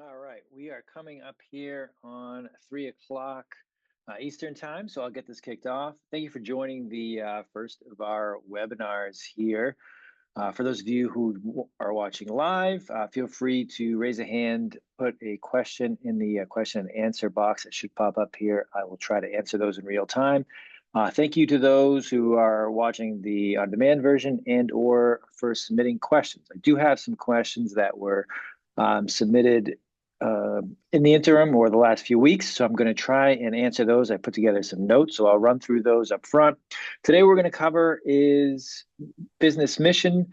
All right, we are coming up here on 3 o'clock Eastern time, so I'll get this kicked off. Thank you for joining the first of our webinars here. For those of you who are watching live, feel free to raise a hand, put a question in the question and answer box that should pop up here. I will try to answer those in real time. Thank you to those who are watching the on-demand version and or for submitting questions. I do have some questions that were submitted in the interim or the last few weeks. So I'm going to try and answer those. I put together some notes, so I'll run through those up front. Today, we're going to cover is business mission,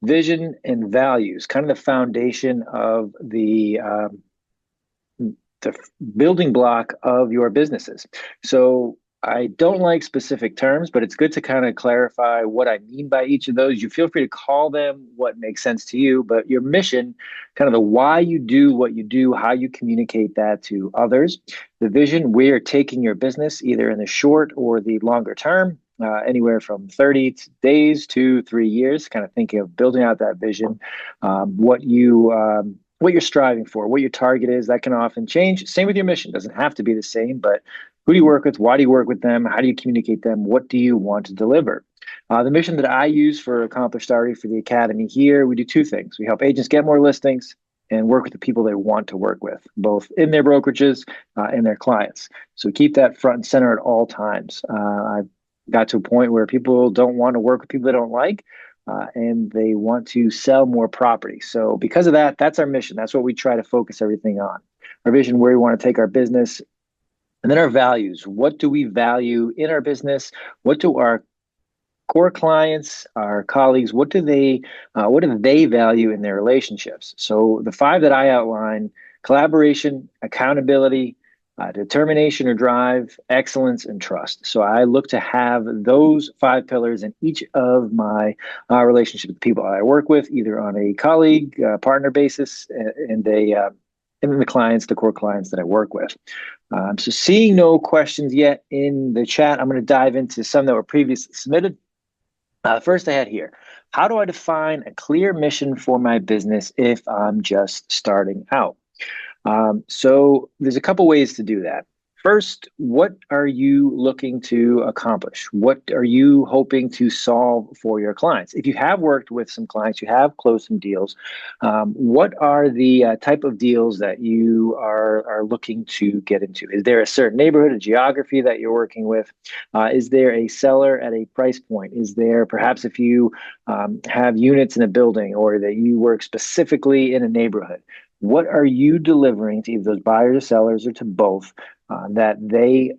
vision, and values, kind of the foundation of the building block of your businesses. So I don't like specific terms, but it's good to kind of clarify what I mean by each of those. You feel free to call them what makes sense to you, but your mission, kind of the why you do what you do, how you communicate that to others. The vision, where you're taking your business, either in the short or the longer term, anywhere from 30 days to 3 years, kind of thinking of building out that vision, what you're striving for, what your target is. That can often change. Same with your mission. Doesn't have to be the same, but who do you work with? Why do you work with them? How do you communicate them? What do you want to deliver? The mission that I use for Accomplished Starting for the Academy here, we do two things. We help agents get more listings and work with the people they want to work with, both in their brokerages and their clients. So keep that front and center at all times. I've got to a point where people don't want to work with people they don't like. And they want to sell more property. So because of that, that's our mission. That's what we try to focus everything on. Our vision, where we want to take our business, and then our values. What do we value in our business? What do our core clients, our colleagues, what do they value in their relationships? So the five that I outline: collaboration, accountability, determination or drive, excellence, and trust. So I look to have those five pillars in each of my relationships with people I work with, either on a colleague, partner basis, and then the clients, the core clients that I work with. So seeing no questions yet in the chat, I'm going to dive into some that were previously submitted. First I had here: how do I define a clear mission for my business if I'm just starting out? So there's a couple ways to do that. First, what are you looking to accomplish? What are you hoping to solve for your clients? If you have worked with some clients, you have closed some deals, what are the type of deals that you are looking to get into? Is there a certain neighborhood, a geography that you're working with? Is there a seller at a price point? Is there perhaps if you have units in a building, or that you work specifically in a neighborhood? What are you delivering to either those buyers or sellers, or to both, that they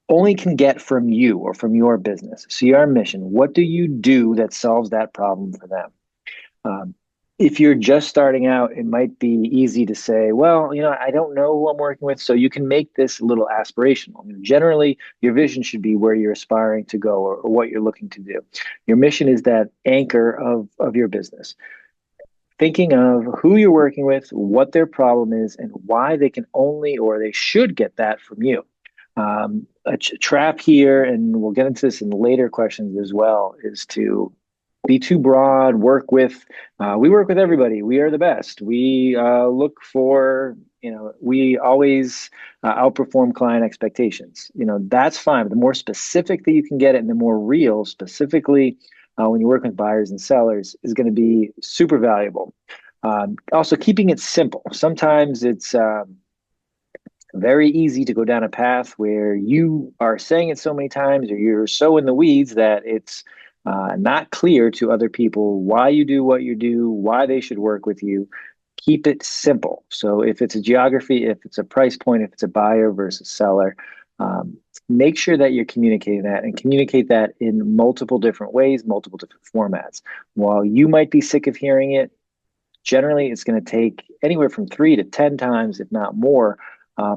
only can get from you or from your business? So your mission, what do you do that solves that problem for them? If you're just starting out, it might be easy to say, well, I don't know who I'm working with. So you can make this a little aspirational. Generally, your vision should be where you're aspiring to go, or what you're looking to do. Your mission is that anchor of your business. Thinking of who you're working with, what their problem is, and why they can only or they should get that from you. A trap here, and we'll get into this in later questions as well, is to be too broad. We work with everybody. We are the best. We look for, we always outperform client expectations. That's fine. But the more specific that you can get it, and the more real, specifically when you work with buyers and sellers, is going to be super valuable. Also, keeping it simple. Sometimes it's very easy to go down a path where you are saying it so many times, or you're so in the weeds that it's not clear to other people why you do what you do, why they should work with you. Keep it simple. So if it's a geography, if it's a price point, if it's a buyer versus seller, make sure that you're communicating that, and communicate that in multiple different ways, multiple different formats. While you might be sick of hearing it, generally it's going to take anywhere from 3 to 10 times, if not more,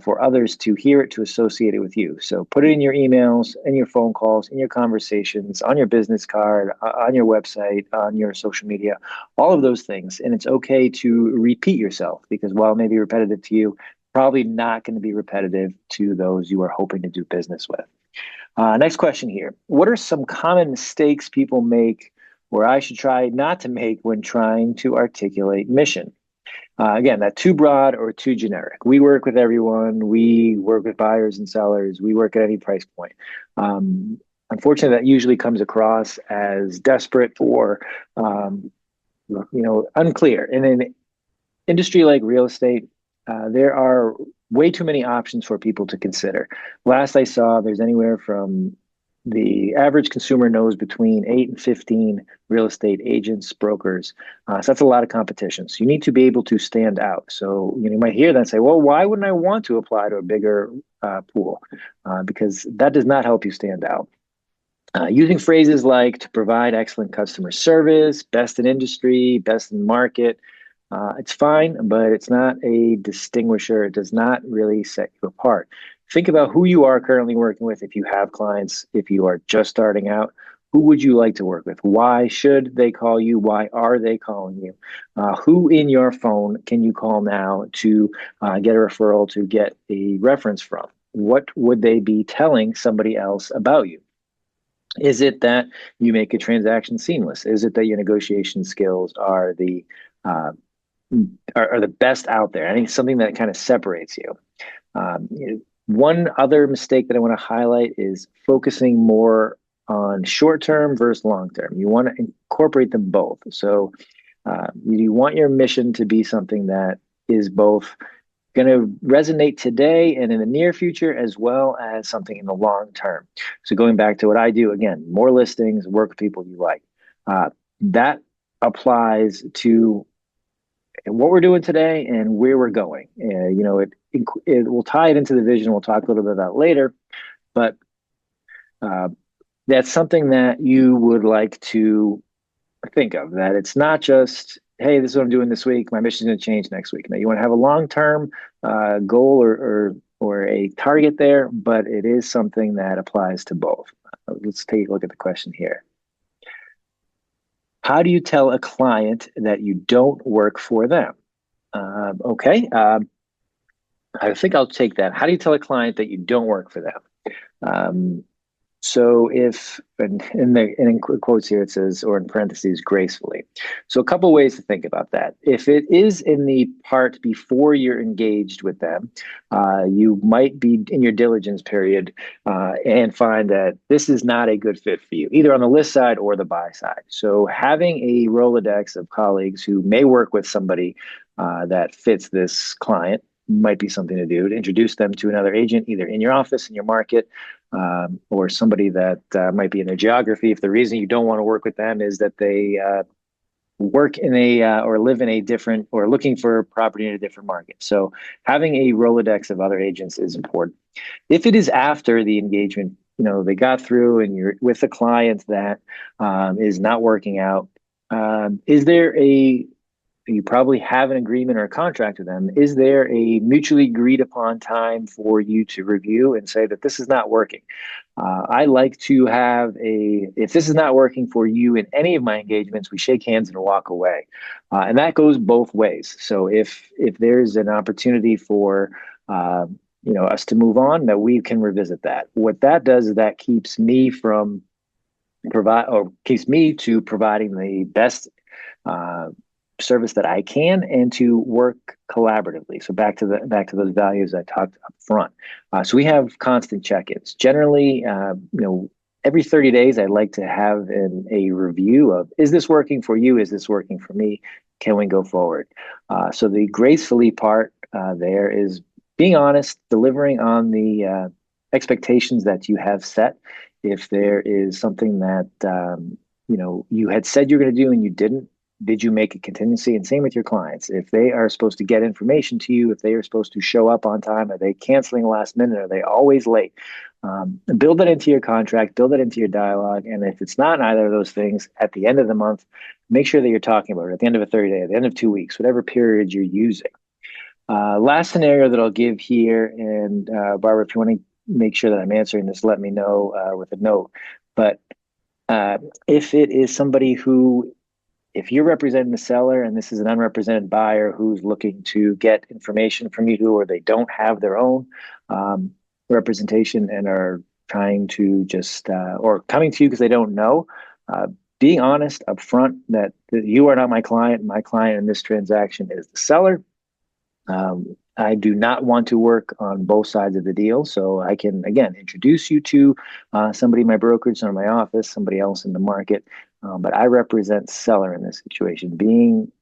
for others to hear it, to associate it with you. So put it in your emails, in your phone calls, in your conversations, on your business card, on your website, on your social media, all of those things. And it's okay to repeat yourself, because while it may be repetitive to you, probably not going to be repetitive to those you are hoping to do business with. Next question here: what are some common mistakes people make, or I should try not to make, when trying to articulate mission? Again, that too broad or too generic. We work with everyone. We work with buyers and sellers. We work at any price point. Um, Unfortunately, that usually comes across as desperate or unclear. In an industry like real estate, there are way too many options for people to consider. Last I saw, there's anywhere from the average consumer knows between 8 and 15 real estate agents, brokers. So that's a lot of competition. So you need to be able to stand out. So you might hear that and say, well, why wouldn't I want to apply to a bigger pool? Because that does not help you stand out. Using phrases like to provide excellent customer service, best in industry, best in market, it's fine, but it's not a distinguisher. It does not really set you apart. Think about who you are currently working with. If you have clients, if you are just starting out, who would you like to work with? Why should they call you? Why are they calling you? Who in your phone can you call now to get a referral, to get a reference from? What would they be telling somebody else about you? Is it that you make a transaction seamless? Is it that your negotiation skills uh, are the best out there? I think something that kind of separates you. One other mistake that I want to highlight is focusing more on short term versus long term. You want to incorporate them both. So you want your mission to be something that is both going to resonate today and in the near future, as well as something in the long term. So going back to what I do, again, more listings, work with people you like. That applies to what we're doing today and where we're going. It will tie it into the vision. We'll talk a little bit about later, but uh, that's something that you would like to think of, that it's not just, hey, this is what I'm doing this week. My mission is going to change next week. Now, you want to have a long-term goal or a target there, but it is something that applies to both. Let's take a look at the question here. How do you tell a client that you don't work for them? Okay. I think I'll take that. How do you tell a client that you don't work for them? Um, so if, and in quotes here, it says, or in parentheses, gracefully. So a couple ways to think about that. If it is in the part before you're engaged with them, you might be in your diligence period and find that this is not a good fit for you, either on the list side or the buy side. So having a Rolodex of colleagues who may work with somebody that fits this client might be something to do, to introduce them to another agent, either in your office, in your market, or somebody that might be in their geography. If the reason you don't want to work with them is that they work in or live in a different, or looking for property in a different market. So having a Rolodex of other agents is important. If it is after the engagement, they got through and you're with a client that is not working out, is there you probably have an agreement or a contract with them. Is there a mutually agreed upon time for you to review and say that this is not working? I like to have if this is not working for you in any of my engagements, we shake hands and walk away. And that goes both ways. So if there's an opportunity for, us to move on, that we can revisit that. What that does is that keeps me from keeps me to providing the best, service that I can, and to work collaboratively. So back to those values I talked up front. So we have constant check-ins. Generally, every 30 days, I'd like to have a review of, is this working for you? Is this working for me? Can we go forward? So the gracefully part there is being honest, delivering on the expectations that you have set. If there is something that you had said you're going to do and you didn't, did you make a contingency? And same with your clients. If they are supposed to get information to you, if they are supposed to show up on time, are they canceling last minute? Are they always late? Build that into your contract, build that into your dialogue. And if it's not either of those things, at the end of the month, make sure that you're talking about it at the end of a 30 day, at the end of 2 weeks, whatever period you're using. Last scenario that I'll give here, and Barbara, if you want to make sure that I'm answering this, let me know with a note. But if it is somebody who, if you're representing the seller and this is an unrepresented buyer who's looking to get information from you, or they don't have their own representation and are trying to just, or coming to you because they don't know, being honest up front that you are not my client. My client in this transaction is the seller. I do not want to work on both sides of the deal. So I can, again, introduce you to somebody in my brokerage or in my office, somebody else in the market. But I represent seller in this situation. Being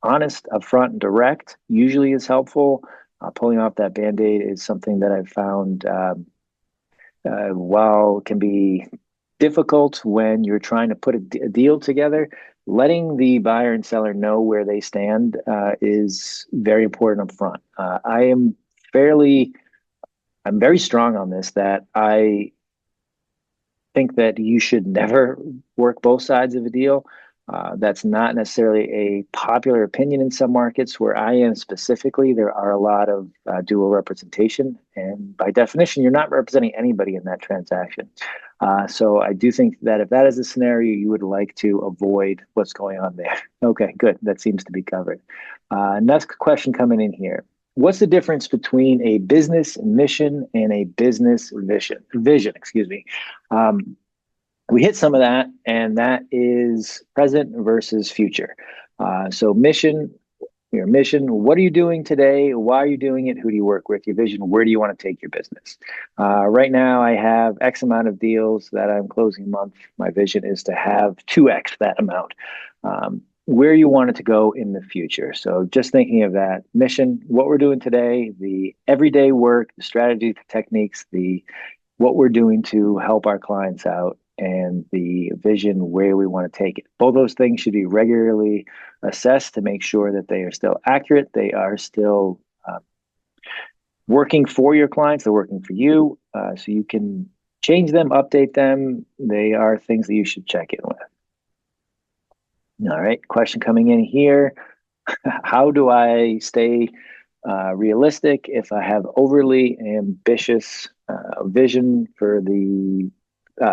honest, upfront, and direct usually is helpful. Pulling off that band-aid is something that I've found, while it can be difficult when you're trying to put a deal together, letting the buyer and seller know where they stand is very important up front. I'm very strong on this, that I think that you should never work both sides of a deal. That's not necessarily a popular opinion in some markets. Where I am specifically, there are a lot of dual representation, and by definition, you're not representing anybody in that transaction. So I do think that if that is a scenario, you would like to avoid what's going on there. Okay, good. That seems to be covered. Next question coming in here. What's the difference between a business mission and a business vision, excuse me. We hit some of that, and that is present versus future. So mission, your mission, what are you doing today? Why are you doing it? Who do you work with? Your vision, where do you want to take your business? Right now, I have X amount of deals that I'm closing a month. My vision is to have 2X that amount. Where you want it to go in the future. So just thinking of that mission, what we're doing today, the everyday work, the strategies, the techniques, what we're doing to help our clients out, and the vision where we want to take it. Both those things should be regularly assessed to make sure that they are still accurate. They are still working for your clients. They're working for you. So you can change them, update them. They are things that you should check in with. All right, question coming in here. How do I stay realistic if I have overly ambitious vision for the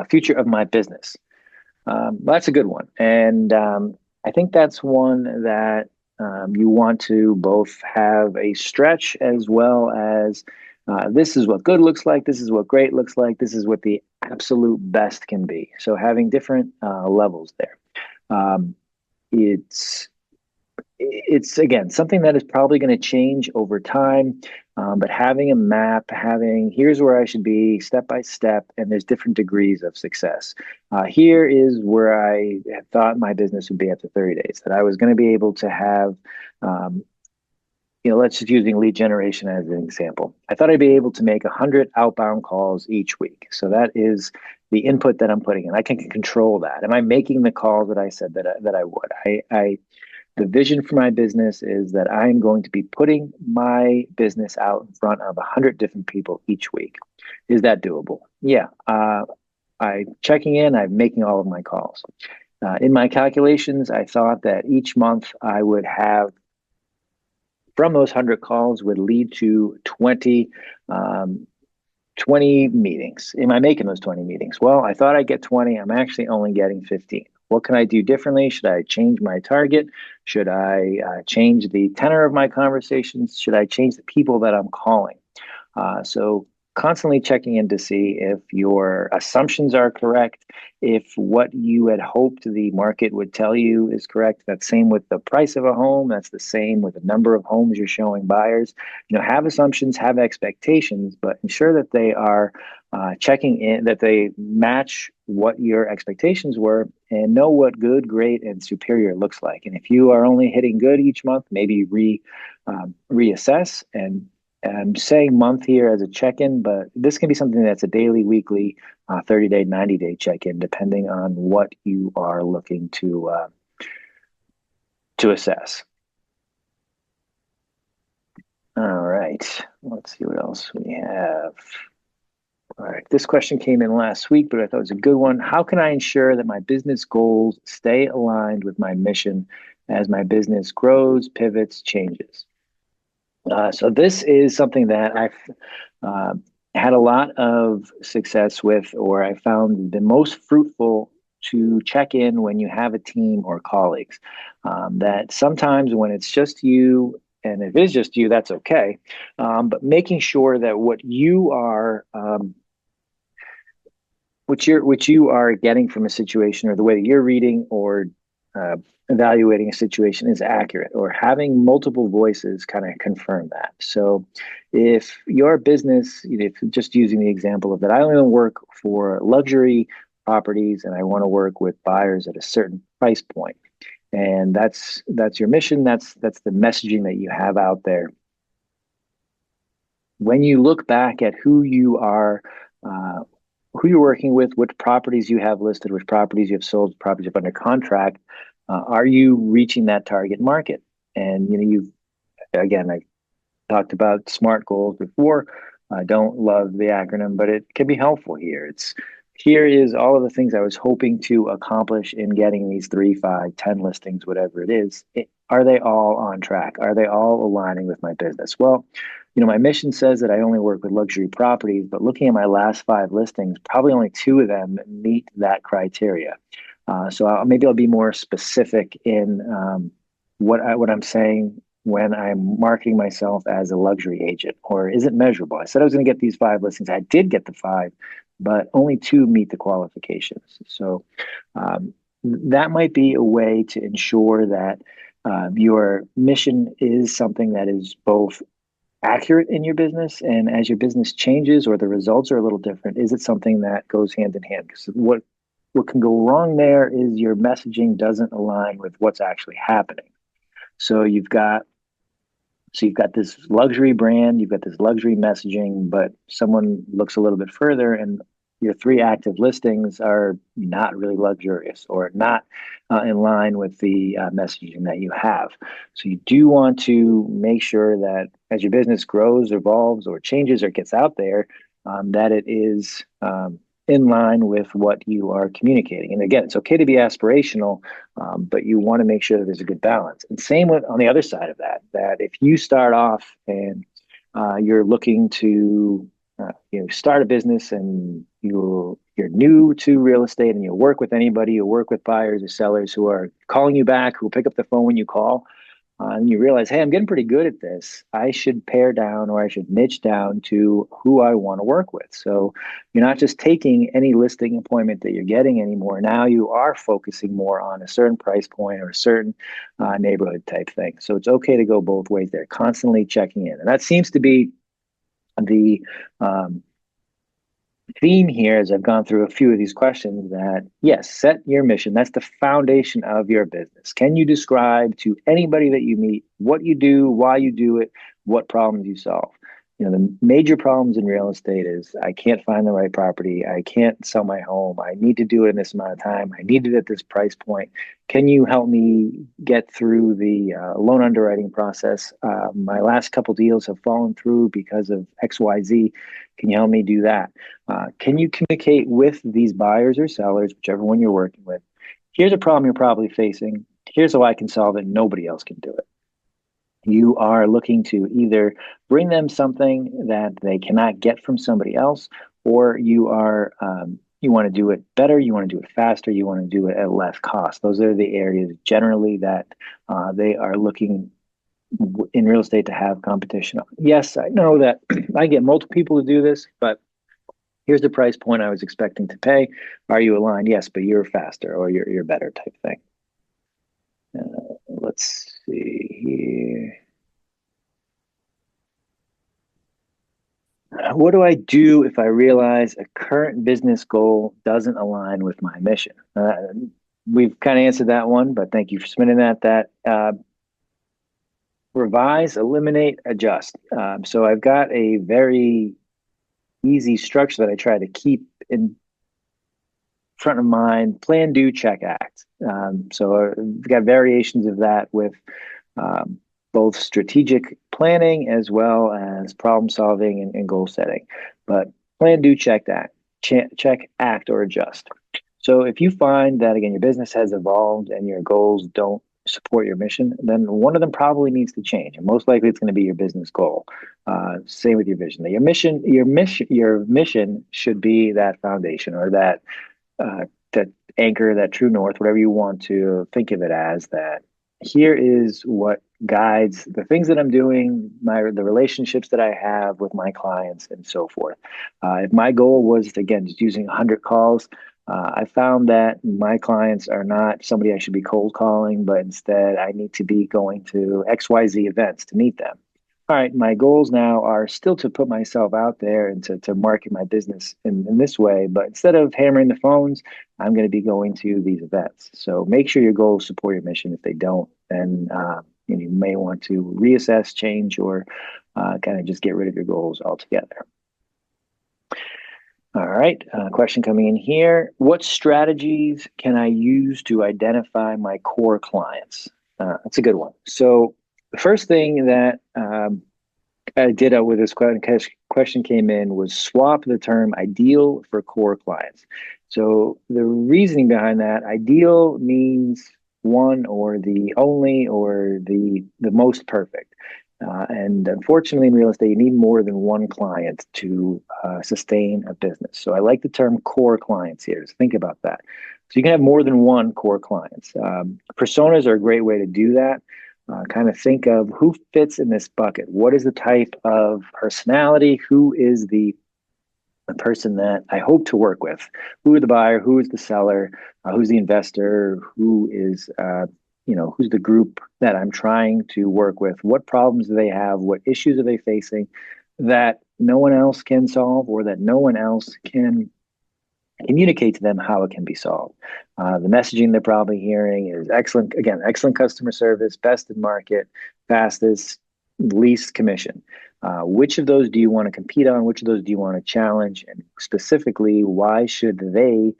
future of my business? Well, that's a good one. And I think that's one that you want to both have a stretch as well as this is what good looks like, this is what great looks like, this is what the absolute best can be. So having different levels there. It's again something that is probably going to change over time, but having a map, here's where I should be step by step, and there's different degrees of success. Here is where I thought my business would be after 30 days, that I was going to be able to have, let's just using lead generation as an example. I thought I'd be able to make 100 outbound calls each week. So that is the input that I'm putting in. I can control that. Am I making the calls that I said that I would? The vision for my business is that I'm going to be putting my business out in front of 100 different people each week. Is that doable? Yeah. I'm checking in. I'm making all of my calls. In my calculations, I thought that each month I would have, from those 100 calls, would lead to 20 meetings. Am I making those 20 meetings? Well, I thought I'd get 20. I'm actually only getting 15. What can I do differently? Should I change my target? Should I change the tenor of my conversations? Should I change the people that I'm calling? So constantly checking in to see if your assumptions are correct, if what you had hoped the market would tell you is correct. That's same with the price of a home. That's the same with the number of homes you're showing buyers. Have assumptions, have expectations, but ensure that they are checking in, that they match what your expectations were, and know what good, great, and superior looks like. And if you are only hitting good each month, maybe reassess. And I'm saying month here as a check-in, but this can be something that's a daily, weekly, 30-day, 90-day check-in, depending on what you are looking to assess. All right, let's see what else we have. All right, this question came in last week, but I thought it was a good one. How can I ensure that my business goals stay aligned with my mission as my business grows, pivots, changes? So this is something that I've had a lot of success with, or I found the most fruitful to check in when you have a team or colleagues. That sometimes when it's just you, and if it is just you, that's okay. But making sure that what you are what you are getting from a situation, or the way that you're reading or uh, evaluating a situation, is accurate, or having multiple voices kind of confirm that. So if your business, if just using the example of that, I only work for luxury properties and I want to work with buyers at a certain price point, and that's your mission, that's the messaging that you have out there. When you look back at uh, who you're working with, which properties you have listed, which properties you have sold, properties you have under contract, are you reaching that target market? And you've again, I talked about SMART goals before. I don't love the acronym, but it can be helpful here. Here is all of the things I was hoping to accomplish in getting these 3, 5, 10 listings, whatever it is. Are they all on track? Are they all aligning with my business? Well, my mission says that I only work with luxury properties, but looking at my last 5 listings, probably only 2 of them meet that criteria. So maybe I'll be more specific in what I'm saying when I'm marketing myself as a luxury agent, or is it measurable? I said I was going to get these 5 listings. I did get the 5, but only 2 meet the qualifications. So that might be a way to ensure that your mission is something that is both accurate in your business, and as your business changes or the results are a little different, is it something that goes hand in hand? Because what can go wrong there is your messaging doesn't align with what's actually happening. So you've got this luxury brand, you've got this luxury messaging, but someone looks a little bit further and your 3 active listings are not really luxurious, or not in line with the messaging that you have. So you do want to make sure that as your business grows, evolves, or changes, or gets out there, that it is in line with what you are communicating. And again, it's okay to be aspirational, but you want to make sure that there's a good balance. And same with on the other side of that, that if you start off and you're looking to start a business, and you're new to real estate, and you work with anybody, you work with buyers or sellers who are calling you back, who pick up the phone when you call, and you realize, hey, I'm getting pretty good at this. I should pare down, or I should niche down to who I want to work with. So you're not just taking any listing appointment that you're getting anymore. Now you are focusing more on a certain price point or a certain neighborhood type thing. So it's okay to go both ways there, constantly checking in. And that seems to be the theme here, as I've gone through a few of these questions, that yes, set your mission. That's the foundation of your business. Can you describe to anybody that you meet what you do, why you do it, what problems you solve? The major problems in real estate is I can't find the right property. I can't sell my home. I need to do it in this amount of time. I need it at this price point. Can you help me get through the loan underwriting process? My last couple deals have fallen through because of XYZ. Can you help me do that? Can you communicate with these buyers or sellers, whichever one you're working with? Here's a problem you're probably facing. Here's how I can solve it. Nobody else can do it. You are looking to either bring them something that they cannot get from somebody else, or you want to do it better, you want to do it faster, you want to do it at less cost. Those are the areas generally that they are looking in real estate to have competition on. Yes, I know that I get multiple people to do this, but here's the price point I was expecting to pay. Are you aligned? Yes, but you're faster, or you're better type thing. Let's see here. What do I do if I realize a current business goal doesn't align with my mission? We've kind of answered that one, but thank you for submitting that. Revise, eliminate, adjust. So I've got a very easy structure that I try to keep in front of mind: plan, do, check, act. So we've got variations of that with both strategic planning as well as problem solving and goal setting. But plan, do, check, act, check, act, or adjust. So if you find that, again, your business has evolved and your goals don't support your mission, then one of them probably needs to change, and most likely it's going to be your business goal. Same with your vision. Your mission should be that foundation, or that anchor, that true north, whatever you want to think of it as, that here is what guides the things that I'm doing, the relationships that I have with my clients, and so forth. If my goal was, again, just using 100 calls, I found that my clients are not somebody I should be cold calling, but instead I need to be going to XYZ events to meet them. All right, my goals now are still to put myself out there and to market my business in this way. But instead of hammering the phones, I'm going to be going to these events. So make sure your goals support your mission. If they don't, then you may want to reassess, change, or kind of just get rid of your goals altogether. All right, question coming in here. What strategies can I use to identify my core clients? That's a good one. So the first thing that I did with this question came in was swap the term ideal for core clients. So the reasoning behind that, ideal means one or the only or the most perfect. And unfortunately, in real estate, you need more than one client to sustain a business. So I like the term core clients here. Just think about that. So you can have more than one core clients. Personas are a great way to do that. Kind of think of who fits in this bucket. What is the type of personality? Who is the person that I hope to work with? Who is the buyer? Who is the seller? Who's the investor? Who is who's the group that I'm trying to work with? What problems do they have? What issues are they facing that no one else can solve, or that no one else can communicate to them how it can be solved? The messaging they're probably hearing is excellent. Again, excellent customer service, best in market, fastest, least commission. Which of those do you want to compete on? Which of those do you want to challenge? And specifically, why should they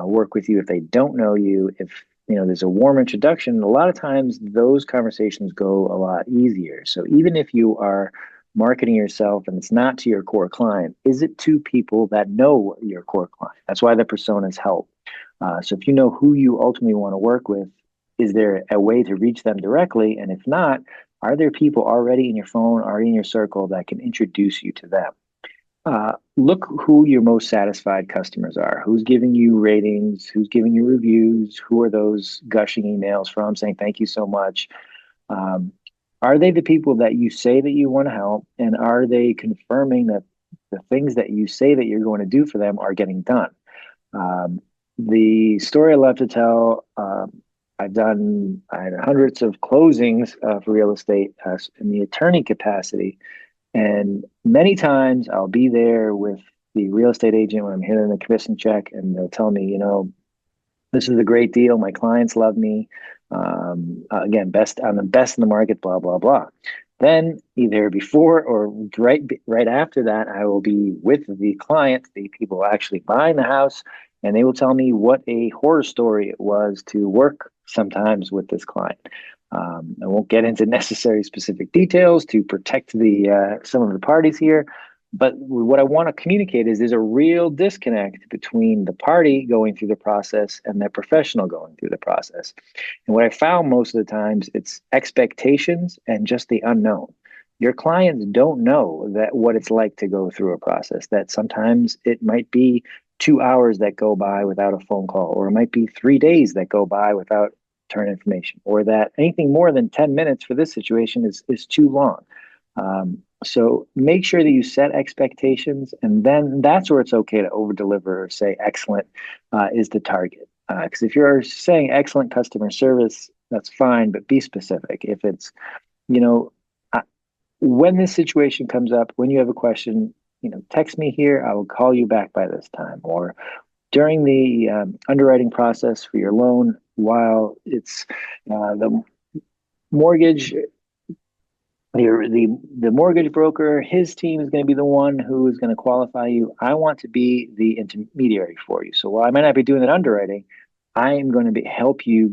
work with you if they don't know you? If there's a warm introduction, a lot of times those conversations go a lot easier. So even if you are marketing yourself and it's not to your core client, is it to people that know your core client? That's why the personas help. So if you know who you ultimately want to work with, is there a way to reach them directly? And if not, are there people already in your phone, already in your circle that can introduce you to them? Look who your most satisfied customers are. Who's giving you ratings? Who's giving you reviews? Who are those gushing emails from saying thank you so much? Um, are they the people that you say that you want to help? And are they confirming that the things that you say that you're going to do for them are getting done? Um, the story I love to tell, I had hundreds of closings for real estate in the attorney capacity. And many times I'll be there with the real estate agent when I'm hitting the commission check, and they'll tell me, this is a great deal. My clients love me. Again, I'm the best in the market, blah, blah, blah. Then either before or right after that, I will be with the client, the people actually buying the house, and they will tell me what a horror story it was to work sometimes with this client. I won't get into necessary specific details to protect the some of the parties here, but what I want to communicate is there's a real disconnect between the party going through the process and the professional going through the process. And what I found most of the times, it's expectations and just the unknown. Your clients don't know that what it's like to go through a process, that sometimes it might be 2 hours that go by without a phone call, or it might be 3 days that go by without return information, or that anything more than 10 minutes for this situation is too long. So make sure that you set expectations, and then that's where it's okay to over deliver or say excellent is the target. Because if you're saying excellent customer service, that's fine, but be specific. If it's, you know, when this situation comes up, when you have a question, text me here. I will call you back by this time. Or during the underwriting process for your loan, while it's the mortgage, the mortgage broker, his team is going to be the one who is going to qualify you. I want to be the intermediary for you. So while I might not be doing that underwriting, I am going to help you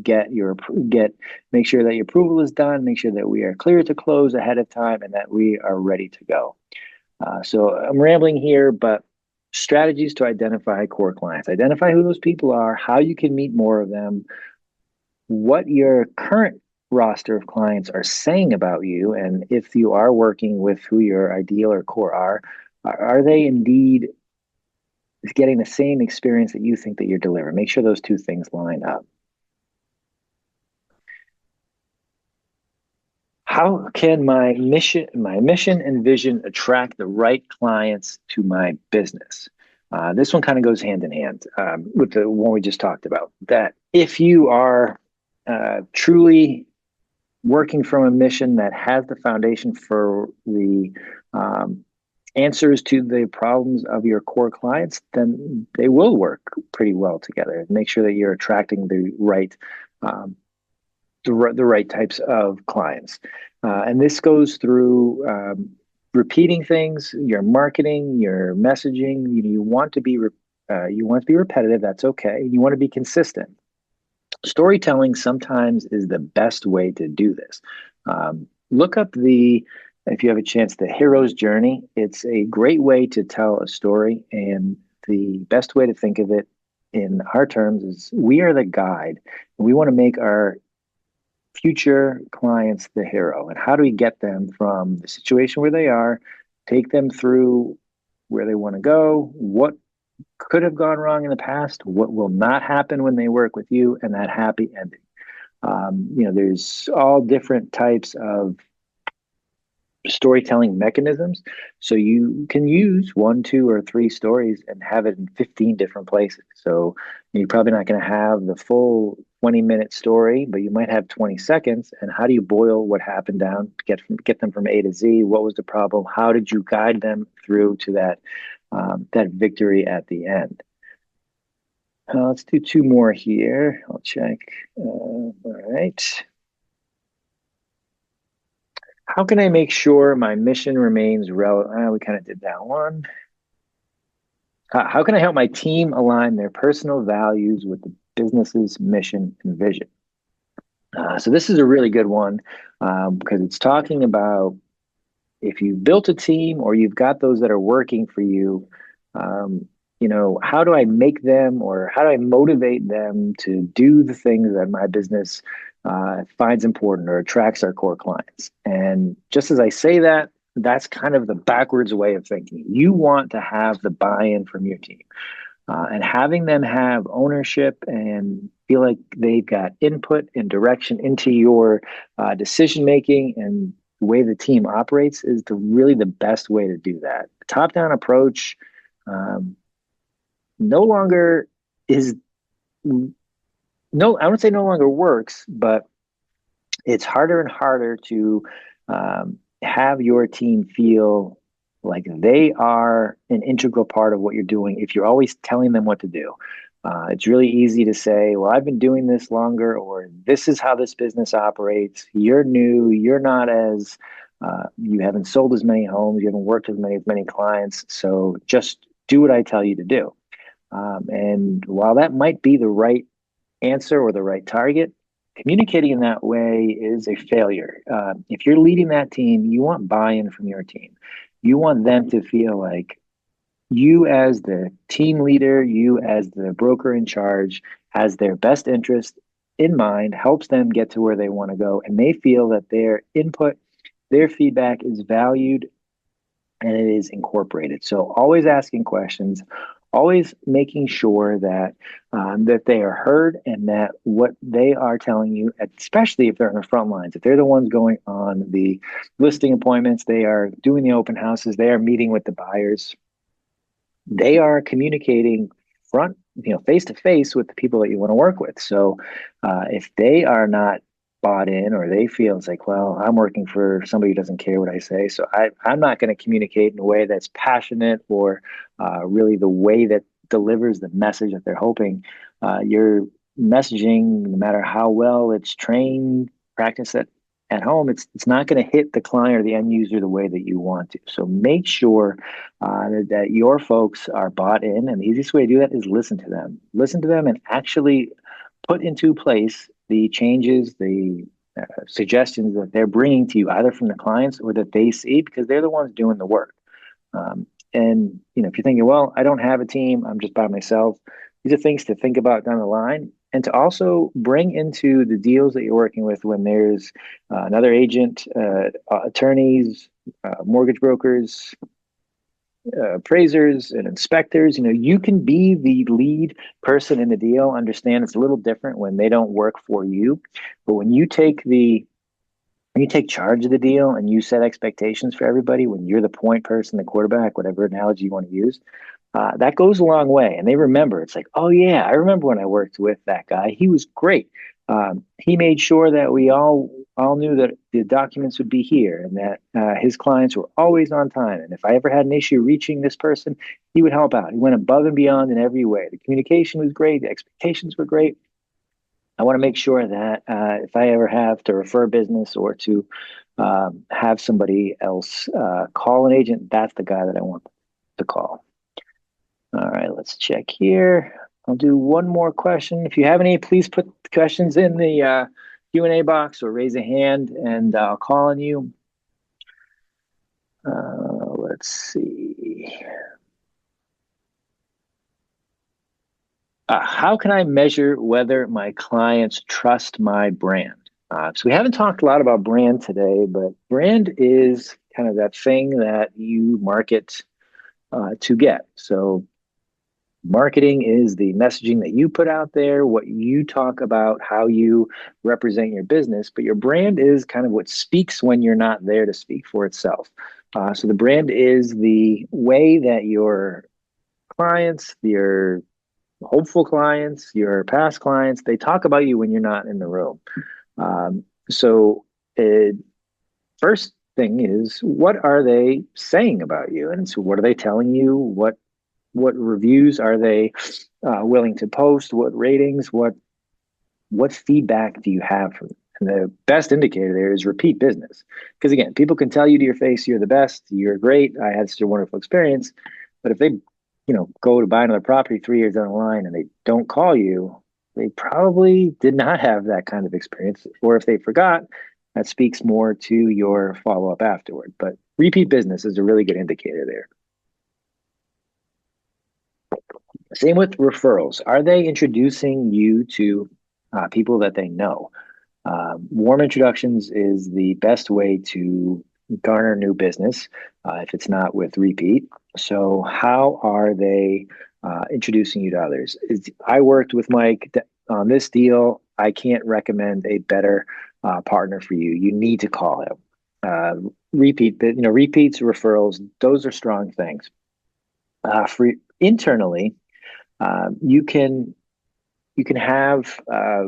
make sure that your approval is done, make sure that we are clear to close ahead of time, and that we are ready to go. So I'm rambling here, but strategies to identify core clients. Identify who those people are, how you can meet more of them, what your current roster of clients are saying about you, and if you are working with who your ideal or core are they indeed getting the same experience that you think that you're delivering? Make sure those two things line up. How can my mission and vision attract the right clients to my business? This one kind of goes hand in hand with the one we just talked about. That if you are truly working from a mission that has the foundation for the um, answers to the problems of your core clients, then they will work pretty well together. Make sure that you're attracting um, the right types of clients. And this goes through repeating things, your marketing, your messaging. You want to be repetitive. That's okay. You want to be consistent. Storytelling sometimes is the best way to do this. Look up if you have a chance, the hero's journey. It's a great way to tell a story, and the best way to think of it in our terms is we are the guide. We want to make our future clients the hero. And how do we get them from the situation where they are, take them through where they want to go, what could have gone wrong in the past, what will not happen when they work with you, and that happy ending. There's all different types of storytelling mechanisms. So you can use one, two, or three stories and have it in 15 different places. So you're probably not going to have the full 20-minute story, but you might have 20 seconds. And how do you boil what happened down to get them from A to Z? What was the problem? How did you guide them through to that victory at the end? Let's do two more here. I'll check. All right. How can I make sure my mission remains relevant? We kind of did that one. How can I help my team align their personal values with the business's mission and vision? So this is a really good one because it's talking about if you've built a team or you've got those that are working for you, how do I make them or how do I motivate them to do the things that my business finds important or attracts our core clients? And just as I say that, that's kind of the backwards way of thinking. You want to have the buy-in from your team and having them have ownership and feel like they've got input and direction into your decision making and the way the team operates is really the best way to do that. The top-down approach no longer is no, I wouldn't say no longer works, but it's harder and harder to have your team feel like they are an integral part of what you're doing if you're always telling them what to do. It's really easy to say, well, I've been doing this longer, or this is how this business operates. You're new, you're not you haven't sold as many homes, you haven't worked with many clients, so just do what I tell you to do. And while that might be the right answer or the right target, communicating in that way is a failure. If you're leading that team, you want buy-in from your team. You want them to feel like you as the team leader, you as the broker in charge, has their best interest in mind, helps them get to where they want to go, and they feel that their input, their feedback is valued and it is incorporated. So always asking questions, always making sure that they are heard and that what they are telling you, especially if they're on the front lines, if they're the ones going on the listing appointments, they are doing the open houses, they are meeting with the buyers, they are communicating face to face with the people that you want to work with. So if they are not bought in or they feel it's like, well, I'm working for somebody who doesn't care what I say, so I'm not going to communicate in a way that's passionate or really the way that delivers the message that they're hoping. Your messaging, no matter how well it's trained, practice it at home, it's not going to hit the client or the end user the way that you want to. So make sure that your folks are bought in, and the easiest way to do that is listen to them and actually put into place the changes, the suggestions that they're bringing to you, either from the clients or that they see, because they're the ones doing the work. And if you're thinking, well, I don't have a team, I'm just by myself, these are things to think about down the line, and to also bring into the deals that you're working with when there's another agent, attorneys, mortgage brokers, appraisers and inspectors. You can be the lead person in the deal. Understand it's a little different when they don't work for you, but when you take the When you take charge of the deal and you set expectations for everybody, when you're the point person, the quarterback, whatever analogy you want to use, that goes a long way. And they remember. It's like, oh yeah, I remember when I worked with that guy. He was great. He made sure that we all knew that the documents would be here and that his clients were always on time. And if I ever had an issue reaching this person, he would help out. He went above and beyond in every way. The communication was great. The expectations were great. I want to make sure that if I ever have to refer business or to have somebody else call an agent, that's the guy that I want to call. All right, let's check here. I'll do one more question. If you have any, please put questions in the Q&A box or raise a hand and I'll call on you. Let's see. How can I measure whether my clients trust my brand? So we haven't talked a lot about brand today, but brand is kind of that thing that you market to get. So marketing is the messaging that you put out there, what you talk about, how you represent your business, but your brand is kind of what speaks when you're not there to speak for itself. So the brand is the way that your clients, your hopeful clients, your past clients, they talk about you when you're not in the room. So first thing is, what are they saying about you? And so what are they telling you? What reviews are they willing to post? What ratings? What feedback do you have from them? And the best indicator there is repeat business. Because again, people can tell you to your face, you're the best, you're great, I had such a wonderful experience. But if they, go to buy another property 3 years down the line and they don't call you, they probably did not have that kind of experience. Or if they forgot, that speaks more to your follow-up afterward. But repeat business is a really good indicator there. Same with referrals. Are they introducing you to people that they know? Warm introductions is the best way to garner new business if it's not with repeat. So, how are they introducing you to others? I worked with Mike on this deal. I can't recommend a better partner for you. You need to call him. Repeats, referrals, those are strong things. For internally, you can have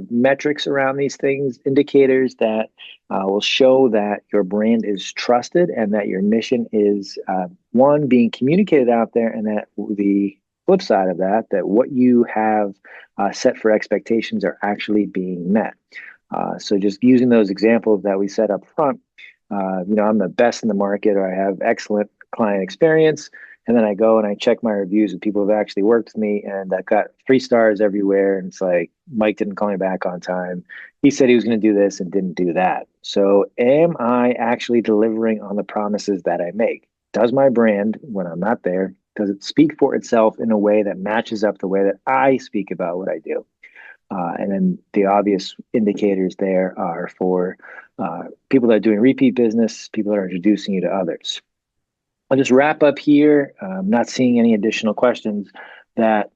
metrics around these things, indicators that will show that your brand is trusted and that your mission is one, being communicated out there, and that the flip side of that, that what you have set for expectations are actually being met. So just using those examples that we set up front, I'm the best in the market, or I have excellent client experience. And then I go and I check my reviews with people who've actually worked with me, and I've got 3 stars everywhere. And it's like, Mike didn't call me back on time. He said he was going to do this and didn't do that. So am I actually delivering on the promises that I make? Does my brand, when I'm not there, does it speak for itself in a way that matches up the way that I speak about what I do? And then the obvious indicators there are for people that are doing repeat business, people that are introducing you to others. I'll just wrap up here. I'm not seeing any additional questions. That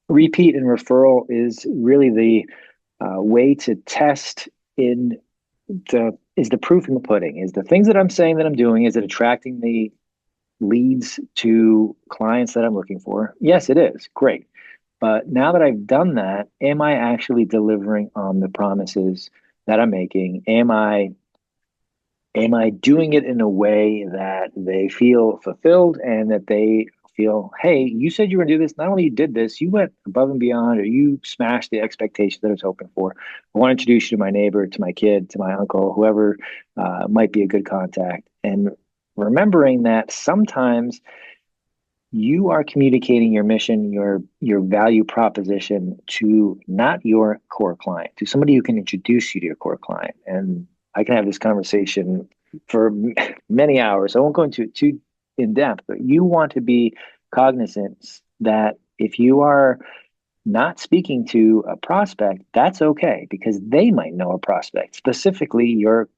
repeat and referral is really the way to test is the proof in the pudding. Is the things that I'm saying that I'm doing, is it attracting the leads to clients that I'm looking for? Yes, it is. Great. But now that I've done that, am I actually delivering on the promises that I'm making? Am I doing it in a way that they feel fulfilled and that they feel, hey, you said you were going to do this. Not only you did this, you went above and beyond, or you smashed the expectation that I was hoping for. I want to introduce you to my neighbor, to my kid, to my uncle, whoever might be a good contact. And remembering that sometimes you are communicating your mission, your value proposition to not your core client, to somebody who can introduce you to your core client. And I can have this conversation for many hours. I won't go into it too in depth, but you want to be cognizant that if you are not speaking to a prospect, that's okay, because they might know a prospect. Specifically, you're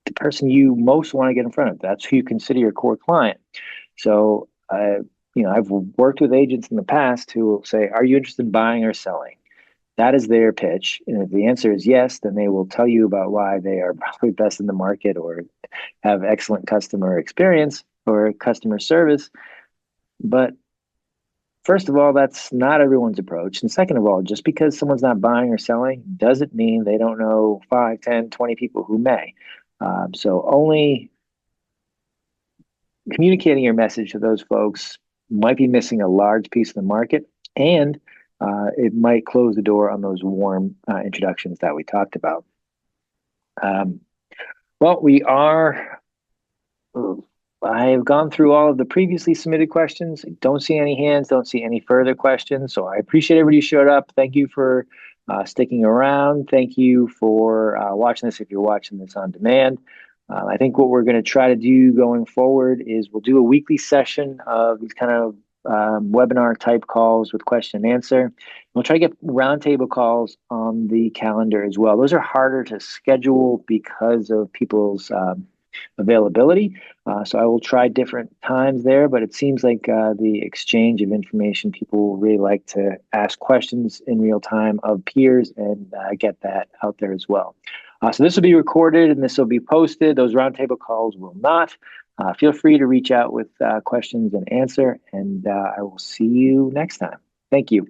the person you most want to get in front of. That's who you consider your core client. So, I've worked with agents in the past who will say, "Are you interested in buying or selling?" That is their pitch. And if the answer is yes, then they will tell you about why they are probably best in the market or have excellent customer experience or customer service. But first of all, that's not everyone's approach. And second of all, just because someone's not buying or selling doesn't mean they don't know 5, 10, 20 people who may. So only communicating your message to those folks might be missing a large piece of the market, and it might close the door on those warm introductions that we talked about. Um, well, we are. I have gone through all of the previously submitted questions. I don't see any hands, don't see any further questions. So I appreciate everybody who showed up. Thank you for sticking around. Thank you for watching this if you're watching this on demand. I think what we're going to try to do going forward is we'll do a weekly session of these kind of webinar type calls with question and answer. We'll try to get roundtable calls on the calendar as well. Those are harder to schedule because of people's availability. So I will try different times there, but it seems like the exchange of information, people really like to ask questions in real time of peers and get that out there as well. So this will be recorded and this will be posted. Those roundtable calls will not. Feel free to reach out with questions and answer, and I will see you next time. Thank you.